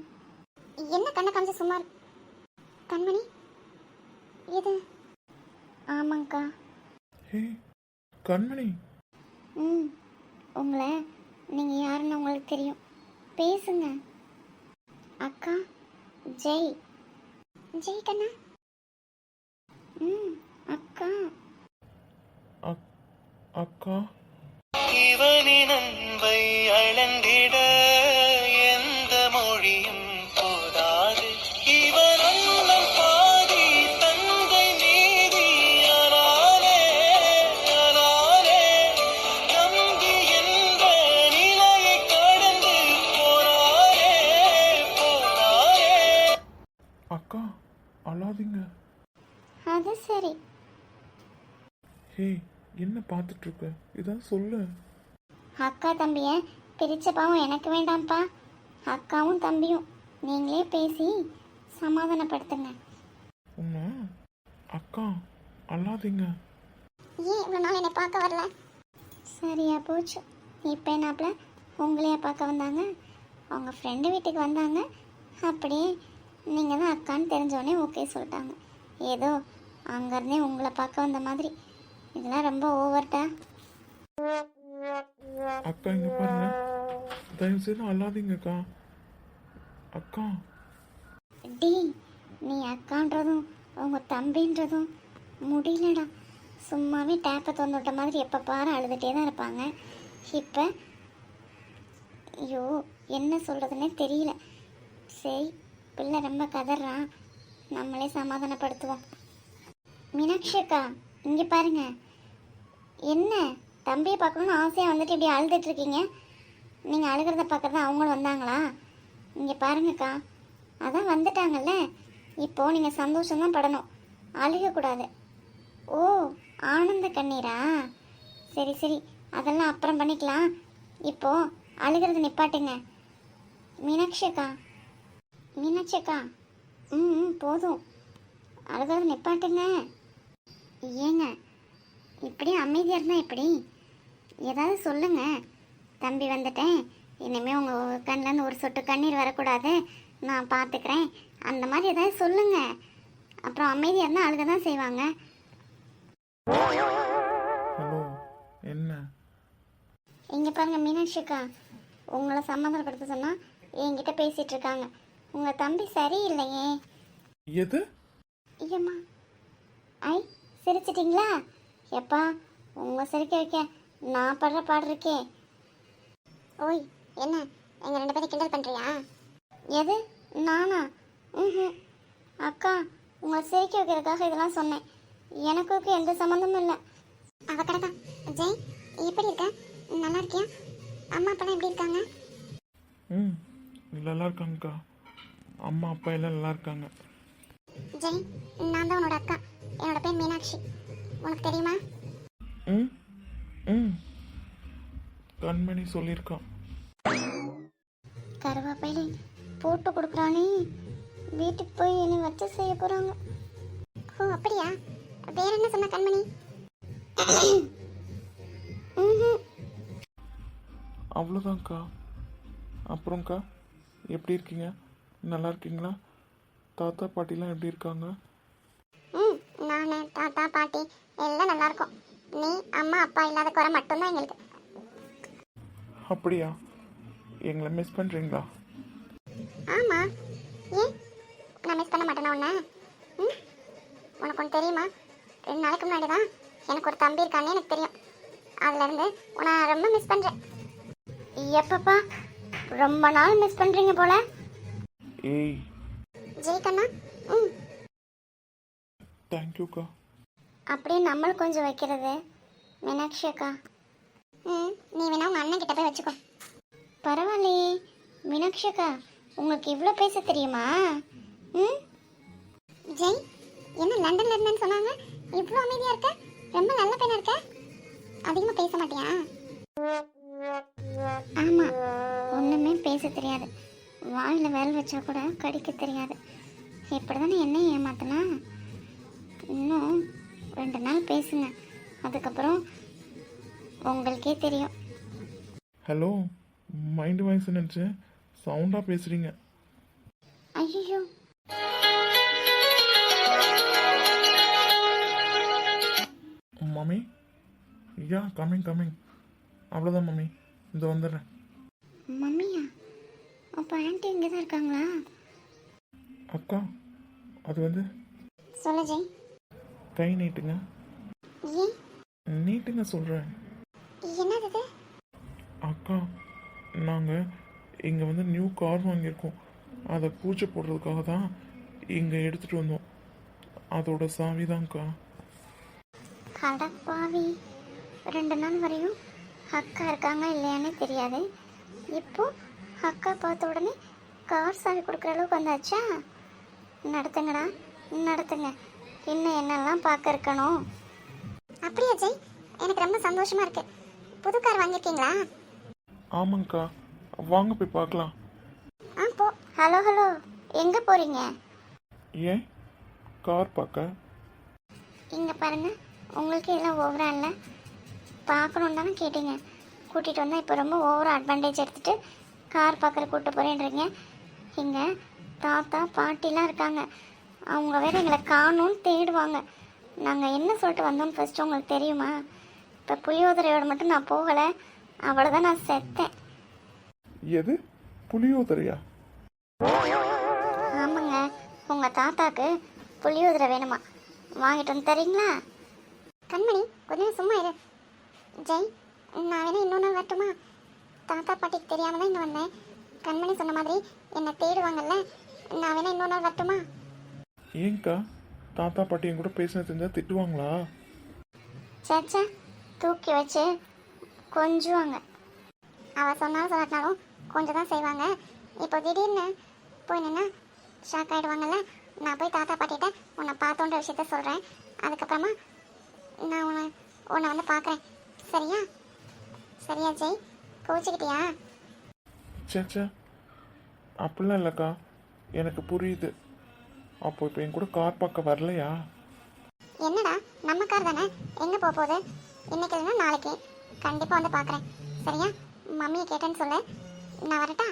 என்ன கண்ணை காமிச்சு சும்மா கண்மணி? இது ஆமாங்க்கா. ஹே கண்மணி. ம், உங்களை நீங்கள் யாருன்னு உங்களுக்கு தெரியும், பேசுங்க. அக்கா, ஜெய். ஜெய் கண்ணா. ம், அக்கா. அக்கா. இவனின் அன்பை அளந்திட எந்த மொழியும் போதாது. இவன் அண்ணன் பாதி, தந்தை நீதி. அனாலே அனாலே நம்பி என்ற நிலையை கடந்து போனாரே போனாரே. அக்கா, அழாதீங்க. அது சரி. ஹே, என்ன பார்த்துட்டு இருக்க? இதான் சொல்லு. அக்கா தம்பியை பிரிச்ச பாவம் எனக்கு வேண்டாம்ப்பா. அக்காவும் தம்பியும் நீங்களே பேசி சமாதானப்படுத்துங்க. உன்னை அக்கா, அழாதீங்க. ஏன் இவ்வளோ நாள் என்னை பார்க்க வரல? சரியா போச்சு. இப்போ என்னாப்புல உங்களையா பார்க்க வந்தாங்க? அவங்க ஃப்ரெண்டு வீட்டுக்கு வந்தாங்க. அப்படியே நீங்கள் தான் அக்கான்னு தெரிஞ்சோடனே ஓகே சொல்லிட்டாங்க. ஏதோ அங்கேருந்தே உங்களை பார்க்க வந்த மாதிரி. இதெல்லாம் ரொம்ப ஓவர்டா. அக்கா இங்க பாருங்க, தயவு செய்து அல்லாதீங்கக்கா. அக்கா டி, நீ அக்கான்றதும் உங்கள் தம்பின்றதும் முடியலடா. சும்மாவே டேப்பை திறந்து விட்ட மாதிரி எப்போ பாரு அழுதுகிட்டே தான் இருப்பாங்க. இப்போ ஐயோ என்ன சொல்கிறதுனே தெரியல. சரி, பிள்ளை ரொம்ப கதறான், நம்மளே சமாதானப்படுத்துவோம். மீனாட்சி அக்கா இங்கே பாருங்க. என்ன தம்பியை பார்க்கணுன்னு ஆசையாக வந்துட்டு இப்படி அழுதுட்ருக்கீங்க? நீங்கள் அழுகிறத பார்க்க தான் அவங்களும் வந்தாங்களா? இங்கே பாருங்கக்கா, அதான் வந்துட்டாங்கல்ல, இப்போது நீங்கள் சந்தோஷம்தான் படணும், அழுகக்கூடாது. ஓ, ஆனந்த கண்ணீரா? சரி சரி, அதெல்லாம் அப்புறம் பண்ணிக்கலாம். இப்போது அழுகிறது நிப்பாட்டுங்க. மீனாட்சி அக்கா, மீனாட்சி அக்கா, போதும், அழுகிறது நிப்பாட்டுங்க. ஏங்க இப்படி அமைதியாக இருந்தால் எப்படி? ஏதாவது சொல்லுங்க. தம்பி வந்துட்டேன், இனிமேல் உங்கள் கண்ணிலேருந்து ஒரு சொட்டு கண்ணீர் வரக்கூடாது, நான் பார்த்துக்கிறேன், அந்த மாதிரி ஏதாவது சொல்லுங்க. அப்புறம் அமைதியாக இருந்தால் அழுக தான் செய்வாங்க. ஹலோ, என்ன? இங்கே பாருங்க மீனாட்சி அக்கா, உங்களை சமாதானப்படுத்த சொன்னால் என்கிட்ட பேசிகிட்டு இருக்காங்க. உங்கள் தம்பி சரியில்லையே. எது? ஐயம்மா, ஐ சிரிச்சிட்டிங்களா? எப்பா, உங்கள் சிரிக்க வைக்க நான் படுற பாடு இருக்கே. ஓய், என்ன எங்கள் 2 பேரும் கிண்டல் பண்ணுறியா? எது, நானா? ம், அக்கா உங்களை சிரிக்க வைக்கிறதுக்காக இதெல்லாம் சொன்னேன். எனக்கு எந்த சம்மந்தமும் இல்லை. அவ கடக்கா. ஜெய், எப்படி இருக்க? நல்லா இருக்கியா? அம்மா அப்பெல்லாம் எப்படி இருக்காங்க? ம், நல்லா இருக்காங்கக்கா. அம்மா அப்பா எல்லாம் நல்லா இருக்காங்க. ஜெய், நான் தான் உன்னோட அக்கா. என்னோட பேர் மீனாட்சி, உனக்கு தெரியுமா? ம் ம் கண்மணி சொல்லியிருக்கான். கருவாப்பையில போட்டு கொடுக்குறானே, வீட்டுக்கு போய் என்னை வச்சு செய்ய போகிறாங்க. ஓ அப்படியா? வேற என்ன சொன்ன கண்மணி? அவ்வளோதான்க்கா. அப்புறம்க்கா, எப்படி இருக்கீங்க? நல்லா இருக்கீங்களா? தாத்தா பாட்டிலாம் எப்படி இருக்காங்க? நான் தாத்தா பாட்டி எல்லாம் நல்லா இருக்கும். நீ அம்மா அப்பா இல்லாத குறை மட்டும்தான் எங்களுக்கு. அப்படியா? எங்களை மிஸ் பண்ணுறீங்களா? ஆமாம், ஏன் நான் மிஸ் பண்ண மாட்டேனா உன்னை? உனக்கு ஒன்று தெரியுமா? 2 நாளைக்கு முன்னாடி தான் எனக்கு ஒரு தம்பி இருக்கானே எனக்கு தெரியும். அதுலேருந்து உன்னை ரொம்ப மிஸ் பண்ணுறேன். எப்பப்பா, ரொம்ப நாள் மிஸ் பண்ணுறீங்க போல. ஏய், ஜெய்கண்ணா, தேங்க்யூக்கா. அப்படியே நம்மளும் கொஞ்சம் வைக்கிறது. மீனாட்சி அக்கா, நீ வேணா உங்கள் அண்ணன் கிட்ட போய் வச்சுக்கோ. பரவாயில்லையே மீனாட்சி அக்கா, உங்களுக்கு இவ்வளோ பேச தெரியுமா? ஜெய், என்ன லண்டன்ல இருந்தேன்னு சொன்னாங்க, இவ்வளோ அமைதியாக இருக்க, ரொம்ப நல்ல பையனா இருக்க, அதிகமாக பேச மாட்டியா? ஆமாம், ஒன்றுமே பேச தெரியாது, வாயில் வேல் வச்சா கூட கடிக்க தெரியாது. இப்படி தானே என்ன ஏமாத்தினா? இன்னும் 2 நாள் பேசுங்க, அதுக்கப்புறம் உங்களுக்கே தெரியும். ஹலோ, மைண்டு வாய்ஸ் நினச்சி சவுண்டாக பேசுகிறீங்க. ஐயோ, மம்மி, யா கம்மிங் கம்மிங். அவ்வளோதான் மம்மி, இந்த வந்துடுறேன். மம்மியா? அப்போ ஆன்ட்டி இங்கே தான் இருக்காங்களா? அக்கா, அது வந்து சொல்ல ஜெய். கை நீட்டுங்க. ஏன்? நீட்டுங்க சொல்கிறேன். என்னது இது? அக்கா, நாங்கள் இங்கே வந்து நியூ கார் வாங்கியிருக்கோம், அதை பூஜை போடுறதுக்காக தான் இங்கே எடுத்துகிட்டு வந்தோம். அதோட சாவி தான்க்கா. அடப்பாவி, 2 நாள் வரையும் அக்கா இருக்காங்க இல்லையானே தெரியாது. இப்போ அக்கா பார்த்த உடனே கார் சாவி கொடுக்குற அளவுக்கு வந்தாச்சா? நடத்துங்கடா, நடத்துங்க. இன்னும் என்னெல்லாம் பார்க்க இருக்கணும். அப்படியா ஜெய்? எனக்கு ரொம்ப சந்தோஷமா இருக்கு. புது கார் வாங்கியிருக்கீங்களா? ஆமாங்க்கா, வாங்க போய் பார்க்கலாம். போ. ஹலோ ஹலோ, எங்கே போகிறீங்க? ஏன் கார் பார்க்க? இங்கே பாருங்க, உங்களுக்கு எல்லாம் ஓவரா இல்லை, பார்க்கணுன்னு தானே கேட்டீங்க. கூட்டிகிட்டு வந்தால் இப்போ ரொம்ப ஓவர் அட்வான்டேஜ் எடுத்துகிட்டு கார் பார்க்குற கூப்பிட்டு போகிறேன்றீங்க. இங்கே தாத்தா பாட்டிலாம் இருக்காங்க, அவங்க வேறு எங்களை காணும்னு தேடுவாங்க. நாங்கள் என்ன சொல்லிட்டு வந்தோம்னு ஃபஸ்ட்டு உங்களுக்கு தெரியுமா? இப்போ புளியோதரையோட மட்டும் நான் போகலை, அவ்வளோதான், நான் செத்தேன். எது? புளியோதரையா? ஆமாங்க, உங்கள் தாத்தாக்கு புளியோதரை வேணுமா, வாங்கிட்டு வந்து தரீங்களா? கண்மணி கொஞ்சம் சும்மா இரு. ஜெய், நான் வேணா இன்னொன்று வரட்டுமா? தாத்தா பாட்டிக்கு தெரியாம தான் இங்கே வந்தேன். கண்மணி சொன்ன மாதிரி என்னை தேடுவாங்கல்ல, நான் வேணா இன்னொன்று வரட்டுமா? ஏங்கா, தாத்தா பாட்டி என் கூட பேசின தெரிஞ்சால் திட்டுவாங்களா? சேச்சா, தூக்கி வச்சு கொஞ்சுவாங்க. அவள் சொன்னாலும் சொல்லாட்டினாலும் கொஞ்சம் தான் செய்வாங்க. இப்போ திடீர்னு போய் நின்னா ஷாக் ஆகிடுவாங்கல்ல. நான் போய் தாத்தா பாட்டிகிட்ட உன்னை பார்த்தோன்ற விஷயத்த சொல்கிறேன். அதுக்கப்புறமா நான் உன்னை வந்து பார்க்குறேன். சரியா? சரியா ஜெய்? கோச்சிக்கிட்டியா? சேச்சா, அப்படிலாம் இல்லைக்கா, எனக்கு புரியுது. அப்போ இப்போ என் கூட கார் பார்க்க வரலையா? என்னடா, நம்ம கார் தானே, எங்கே போக போகுது? இன்னைக்கு இல்லைன்னா நாளைக்கு கண்டிப்பாக வந்து பார்க்குறேன். சரியா? மம்மியை கேட்டேன்னு சொல்லு. நான் வரட்டா?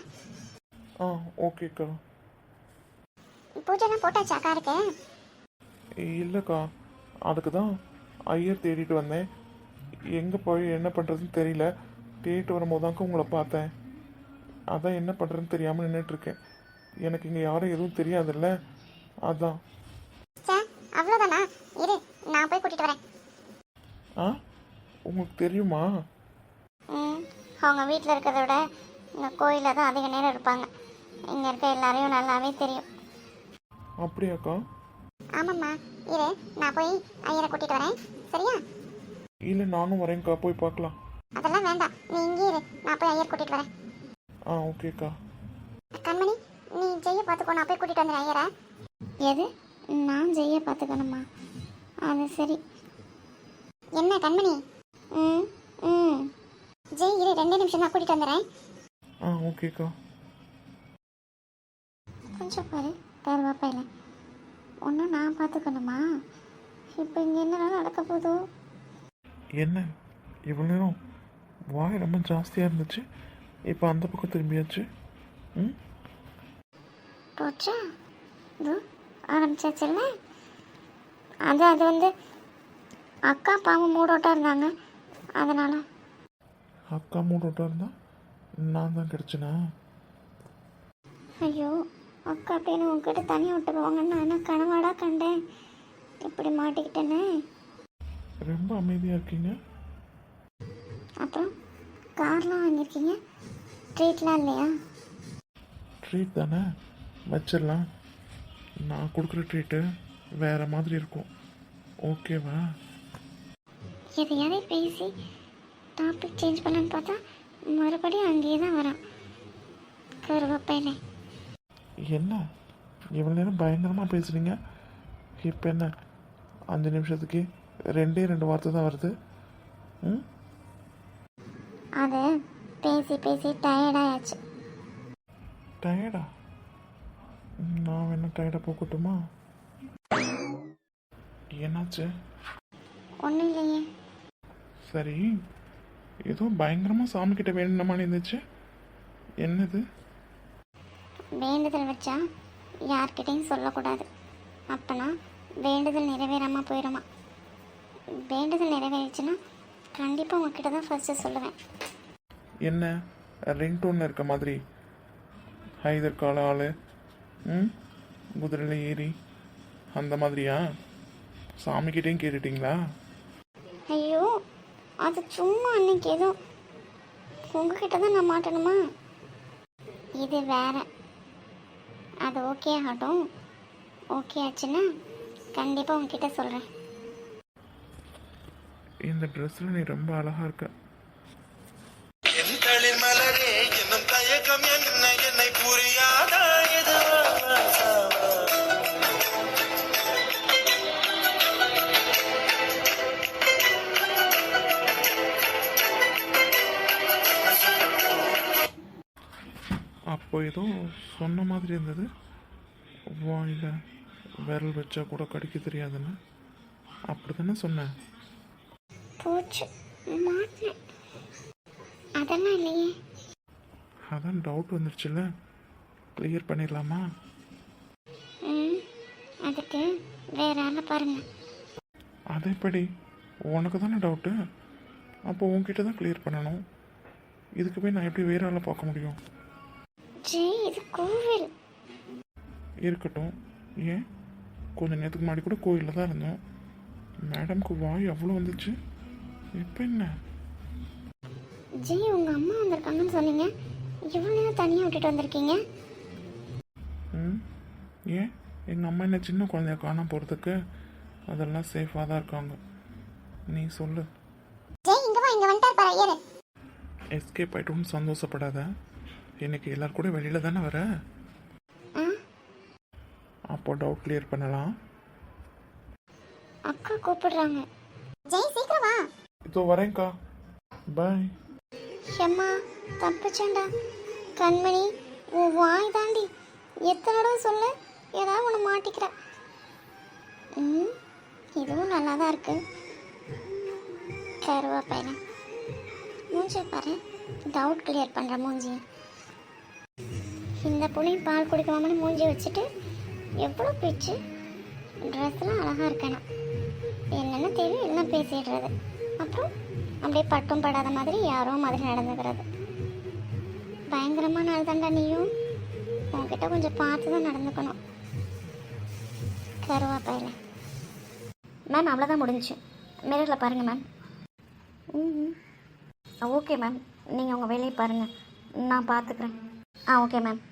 ஆ, ஓகேக்கா. பூஜைலாம் போட்டாச்சா காருக்கு? இல்லைக்கா, அதுக்கு தான் ஐயர் தேடிட்டு வந்தேன். எங்கே போய் என்ன பண்ணுறதுன்னு தெரியல. தேடிட்டு வரும்போது தாங்க உங்களை பார்த்தேன். அதான் என்ன பண்ணுறதுன்னு தெரியாமல் நின்றுட்டுருக்கேன். எனக்கு இங்கே யாரும் எதுவும் தெரியாதுல்ல, அதான். சே, அவ்வளோதானா? இரு, நான் போய் கூட்டிகிட்டு வரேன். ஆ, உங்களுக்கு தெரியுமா? அவங்க வீட்டில் இருக்கிறத விட இங்கே கோயிலில் தான் அதிக நேரம் இருப்பாங்க. இங்கே இருக்க எல்லாரையும் நல்லாவே தெரியும். அப்படியாக்கா? ஆமாம்மா, இரு, நான் போய் ஐயரை கூட்டிகிட்டு வரேன். சரியா? இல்லை, நானும் வரேன்க்கா, போய் பார்க்கலாம். அதெல்லாம் வேண்டாம், நீ இங்கே இரு, நான் போய் ஐயர் கூட்டிகிட்டு வரேன். ஆ, ஓகேக்கா. கண்மணி, நீ ஜெய்யை பார்த்துக்கோ, நான் போய் கூட்டிகிட்டு வந்துடுறேன் ஐயரை. எது? நான் ஜெய்யை பார்த்துக்கணுமா? அது சரி. என்ன கண்மணி? ம் ம் ஜெய், இரு, 2 நிமிஷம் நான் கூட்டிகிட்டு வந்துடுறேன். ஆ, ஓகேக்கா. கொஞ்சம் பாரு, கருவாப்பையில் ஒன்றும் நான் பார்த்துக்கணுமா? இப்போ இங்கே என்ன நடக்க போதோ? என்ன இவ்வளோ நேரம் வாய் ரொம்ப ஜாஸ்தியாக இருந்துச்சு, இப்போ அந்த பக்கம் திரும்பியாச்சு. ம், போச்சா? இது ஆரம்பிச்சாச்சுல்ல. அது வந்து அக்கா பாவம் மூடோட்டாக இருந்தாங்க, அதனால். அக்கா மூடோட்டா இருந்தால் நான் தான் கிடச்சினா? ஐயோ, அக்கா அப்படின்னு உங்ககிட்ட தனியாக விட்டு போவாங்கன்னு நான் என்ன கனவாடா கண்டேன். இப்படி மாட்டிக்கிட்டேனே. ரொம்ப அமைதியாக இருக்கீங்க. அப்புறம் கார்லாம் வாங்கியிருக்கீங்க, ட்ரீட்லாம் இல்லையா? ட்ரீட் தானே, வச்சிடலாம். நான் கொடுக்குற ட்ரீட்டு வேறு மாதிரி இருக்கும், ஓகேவா? எதையாவது பேசி டாபிக் சேஞ்ச் பண்ணலான்னு பார்த்தா மறுபடியும் அங்கேயே தான் வரான் கருவப்பையில. என்ன இவ்வளோ நேரம் பயங்கரமாக பேசுகிறீங்க, இப்போ என்ன 5 நிமிஷத்துக்கு 2 வார்த்தை தான் வருது? ம், அது பேசி பேசி டயர்டாயாச்சு. டயர்டா? நான் வேணா டயர்டாக போகட்டுமா? என்னாச்சு? ஒன்றும் இல்லையே. சரி, ஏதோ பயங்கரமாக சாமிக்கிட்ட வேணுமான்னு இருந்துச்சு, என்னது? வேண்டுதல் வச்சா யார்கிட்டையும் சொல்லக்கூடாது, அப்போனா வேண்டுதல் நிறைவேறாமல் போயிடுமா. வேண்டுதல் நிறைவேறிச்சுன்னா கண்டிப்பாக உங்ககிட்ட தான் ஃபஸ்ட்டு சொல்லுவேன். என்ன ரிங்டோனில் இருக்க மாதிரி ஹைதர் கால ஆள், ம், குதிரையில் ஏறி அந்த மாதிரியா? சாமிக்கிட்டேயும் கேட்டுட்டிங்களா? ஐயோ, அது சும்மா அன்னைக்கு ஏதோ உங்ககிட்ட தான் நான் மாட்டணுமா? இது வேற. அது ஓகே ஆகட்டும். ஓகே ஆச்சுன்னா கண்டிப்பாக உங்ககிட்ட சொல்கிறேன். இந்த ட்ரெஸ்ஸில் நீ ரொம்ப அழகாக இருக்க. என் தளிர் மலரே என்னும் தயக்கம் என்ன என்னை புரியாதா எதுவா அப்போ ஏதோ சொன்ன மாதிரி இருந்தது, வாயில் விரல் வச்சா கூட கடிக்க தெரியாதுன்னு, அப்படி தானே சொன்னேன்? போச்சு, மாட்டினேன். அதெல்லாம் இல்லையே. அதான் டவுட் வந்துருச்சுல்ல, கிளியர் பண்ணிடலாமா? அதுக்கு வேற ஆளை பாருங்க. அது எப்படி? உனக்கு தானே டவுட்டு, அப்போ உன்கிட்ட தான் கிளியர் பண்ணணும். இதுக்கு போய் நான் எப்படி வேற ஆளை பார்க்க முடியும்? ஜெய், இது கோவில். இருக்கட்டும். ஏன், கொஞ்சம் நேரத்துக்கு முன்னாடி கூட கோயிலில் தான் இருந்தோம். மேடம்க்கு வாய் அவ்வளோ வந்துச்சு, இப்போ என்ன? ஜெய், உங்க அம்மா வந்திருக்காங்கன்னு சொன்னீங்க, இவ்வளோ நேரம் தனியாக விட்டுட்டு வந்திருக்கீங்க. ஏன், எங்கள் அம்மா என்ன சின்ன குழந்தைய காணாம போகிறதுக்கு? அதெல்லாம் சேஃபாக தான் இருக்காங்க. நீ சொல்லு. ஜெய், இங்க வா, இங்க வந்துட்டார் பாரு ஐயர். எஸ்கேப் ஆகிட்டோன்னு சந்தோஷப்படாத. இன்னைக்கு எல்லாரும் கூட வெளியில் தானே வர. அப்போ டவுட் கிளியர் பண்ணலாம். அக்கா கூப்பிடுறாங்க. ஜெய், சீக்கிரம் வா. இதோ வரேன்க்கா, பாய். ஷம்மா, தப்பிச்சேன்டா. கண்மணி, உன் வாய் தாண்டி எத்தனை தடவை சொல்ல, ஏதாவது ஒன்று மாட்டிக்கிற. இதுவும் நல்லா தான் இருக்கு. கருவாப்பையில மூஞ்சி பாரு, டவுட் கிளியர் பண்ணுற மூஞ்சி. இந்த புள்ளையும் பால் குடிக்காமனு மூஞ்சி வச்சுட்டு எவ்வளோ பிச்சு. ட்ரெஸ்லாம் அழகாக இருக்கணும், என்னென்ன தேவையோ எல்லாம் பேசிடுறது. அப்புறம் அப்படியே பட்டும் படாத மாதிரி யாரோ மாதிரி நடந்துக்கிறது. பயங்கரமான நாள் தாண்டா நீயும். உன்கிட்ட கொஞ்சம் பார்த்து தான் நடந்துக்கணும். கருவாப்பையில. மேம், அவ்வளோதான் முடிஞ்சிச்சு. மிரரில் பாருங்கள் மேம். ஓகே மேம், நீங்கள் உங்கள் வேலையை பாருங்கள், நான் பார்த்துக்கிறேன். Okay ma'am.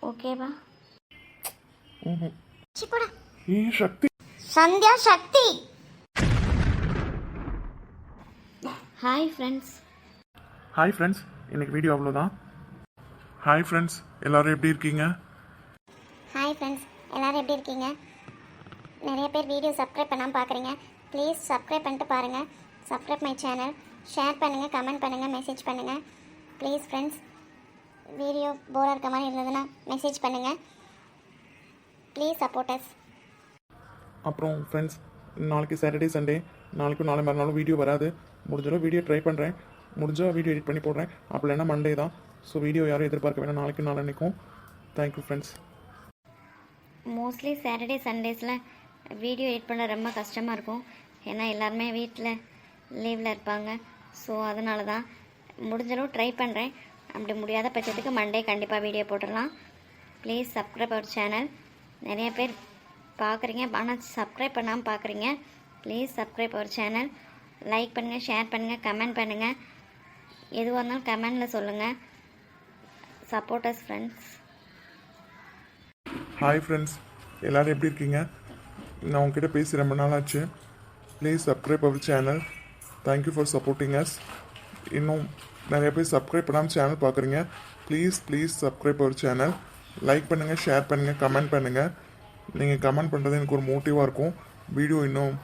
ஓகேவா? போடா. Sakthi. Sandhya, Sakthi. Hi friends. Hi friends, இன்னைக்கு வீடியோ அவ்வளோதான். ஹாய் ஃப்ரெண்ட்ஸ், எல்லோரும் எப்படி இருக்கீங்க? ஹாய் ஃப்ரெண்ட்ஸ், எல்லோரும் எப்படி இருக்கீங்க? நிறைய பேர் வீடியோ சப்ஸ்கிரைப் பண்ணாமல் பார்க்குறீங்க. ப்ளீஸ் சப்ஸ்கிரைப் பண்ணிட்டு பாருங்கள். Subscribe my channel. ஷேர் பண்ணுங்கள், கமெண்ட் பண்ணுங்கள், மெசேஜ் பண்ணுங்கள். ப்ளீஸ் ஃப்ரெண்ட்ஸ், வீடியோ போராக இருக்க மாதிரி இருந்ததுன்னா மெசேஜ் பண்ணுங்கள். Please support us. அப்புறம் ஃப்ரெண்ட்ஸ், நாளைக்கு சாட்டர்டே சண்டே, நாளைக்கும் நாளை மறுநாளும் வீடியோ வராது. முடிஞ்சாலும் வீடியோ ட்ரை பண்ணுறேன், முடிஞ்சால் வீடியோ எடிட் பண்ணி போடுறேன். அப்படி இல்லைன்னா மண்டே தான். ஸோ வீடியோ யாரும் எதிர்பார்க்க வேணாம், நாளைக்கும் நாளைக்கும். Thank you friends. மோஸ்ட்லி சாட்டர்டே சண்டேஸில் வீடியோ எடிட் பண்ண ரொம்ப கஷ்டமாக இருக்கும். ஏன்னா எல்லாருமே வீட்டில் லீவில் இருப்பாங்க. ஸோ அதனால தான் முடிஞ்சளவு ட்ரை பண்ணுறேன். அப்படி முடியாத பட்சத்துக்கு மண்டே கண்டிப்பாக வீடியோ போட்டுடலாம். Please subscribe our channel. நிறைய பேர் பார்க்குறீங்க, ஆனால் சப்ஸ்கிரைப் பண்ணாமல் பார்க்குறீங்க. Please subscribe our channel. Like பண்ணுங்கள், ஷேர் பண்ணுங்கள், கமெண்ட் பண்ணுங்கள். எதுவாக இருந்தாலும் கமெண்டில் சொல்லுங்கள். Supporters friends. ஹாய் ஃப்ரெண்ட்ஸ், எல்லோரும் எப்படி இருக்கீங்க? நான் உங்ககிட்ட பேசி ரொம்ப நாள் ஆச்சு. Please subscribe our channel. Thank you for supporting us. இன்னும் நிறைய பேர் சப்ஸ்கிரைப் பண்ணாமல் சேனல் பார்க்குறீங்க. Please subscribe our channel. Like பண்ணுங்கள், ஷேர் பண்ணுங்கள், கமெண்ட் பண்ணுங்கள். நீங்கள் கமெண்ட் பண்ணுறது எனக்கு ஒரு மோட்டிவாக இருக்கும் வீடியோ இன்னும்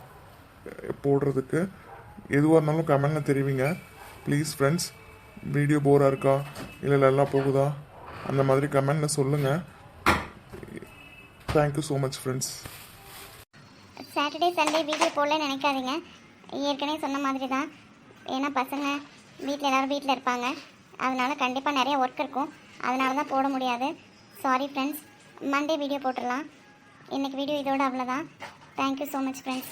போடுறதுக்கு. எதுவாக இருந்தாலும் கமெண்டில் தெரிவிங்க. ப்ளீஸ் ஃப்ரெண்ட்ஸ், வீடியோ போராக இருக்கா, இல்லை நல்லா போகுதா, அந்த மாதிரி கமெண்டில் சொல்லுங்கள். Thank you so much friends. Saturday Sunday video போடலன்னு நினைக்காதீங்க. ஏற்கனவே சொன்ன மாதிரி தான். ஏன்னா பசங்க வீட்டில் எல்லோரும் வீட்டில் இருப்பாங்க. அதனால் கண்டிப்பாக நிறைய ஒர்க் இருக்கும். அதனால தான் போட முடியாது. Sorry friends. மண்டே வீடியோ போட்டுடலாம். இன்றைக்கி வீடியோ இதோட அவ்வளோதான். Thank you so much friends.